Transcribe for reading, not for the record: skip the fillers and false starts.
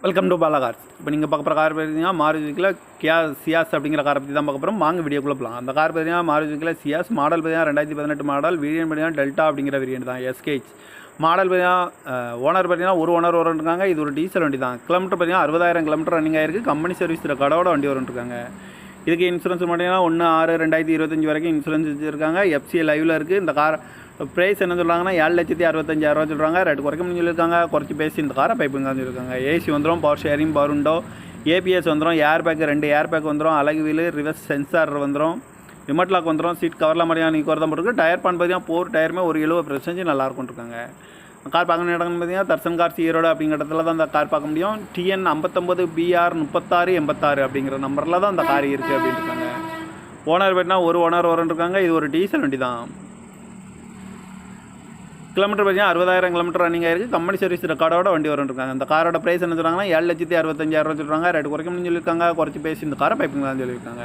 Welcome to Bala cars. இப்போ நீங்கள் பார்க்க போகிற கார் பார்த்தீங்கன்னா மாருதியில் கியா சியாஸ் அப்படிங்கிற காரை பற்றி தான் பார்க்க போகிறோம். வாங்க வீடியோக்குள்ளே போகலாம். அந்த கார் பார்த்தீங்கன்னா மாருதியில் சியாஸ் மாடல் பார்த்தீங்கன்னா 2018 மாடல். வேரியன்ட் பார்த்தீங்கன்னா டெல்டா அப்படிங்கிற வேரியன்ட் தான். எஸ்கேச் மாடல் பார்த்தீங்கன்னா ஓனர் பார்த்தீங்கன்னா ஒரு ஓனர் இருக்காங்க. இது ஒரு டீசல் வண்டி தான். கிலோமீட்டர் பார்த்தீங்கன்னா 60,000 கிலோமீட்டர் ரன்னிங் ஆயிருக்கு. கம்பெனி சர்வீஸ் கடவோட வண்டி இருக்காங்க. இதுக்கு இன்சூரன்ஸ் பார்த்தீங்கன்னா 1/6/2025 வரைக்கும் இன்சூரன்ஸ் வச்சுருக்காங்க. எஃப்சி லைவில் இருக்குது. இந்த கார் ப்ரைஸ் என்ன சொல்கிறாங்கன்னா 7,65,000 சொல்கிறாங்க. ரேட்டு குறைக்க முடியும் சொல்லியிருக்காங்க. குறைச்சி பேசி இந்த காரை பைப்புங்க சொல்லியிருக்காங்க. ஏசி வந்துடும், power sharing, power window, ABS வந்துடும், ஏர் பேக் 2 ஏர் பேக் வந்துடும், அழகு வீலு, ரிவர்ஸ் சென்சார் வந்துடும், ரிமோட் லாக் வந்துடும், சீட் கவர்லாம் மாதிரியாக நீங்கள் தான் போட்டுருக்கு. டயர் பான் பார்த்தீங்கன்னா 4 டயருமே ஒரு 70% நல்லாயிருக்கும் இருக்காங்க. கார் பார்க்கணும் இடம்னு பார்த்தீங்கன்னா தர்சன் கார்ஸ் ஈரோடு அப்படிங்கிற இடத்துல தான் அந்த கார் பார்க்க முடியும். TN 59BR3686 அப்படிங்கிற நம்பரில் தான் அந்த கார் இருக்குது அப்படின்னு இருக்காங்க. ஓனர் பார்த்தீங்கன்னா ஒரு ஓனர் இருக்காங்க. இது ஒரு டீசல் வண்டி தான். கிலோமீட்டர் பார்த்தீங்கன்னா 60,000 கிலோமீட்டர் ரன்னிங் ஆயிருக்கு. கம்பெனி சர்வீஸ் ரெக்கார்டோட வண்டி இருக்காங்க. இந்த காரோட ப்ரைஸ் என்ன சொல்கிறாங்கன்னா 7,65,000 சொல்கிறாங்க. ரேட்டு குறைக்க முடியும் சொல்லியிருக்காங்க. குறைச்சி பேசி இந்த காரை பைப்புங்க தான் சொல்லியிருக்காங்க.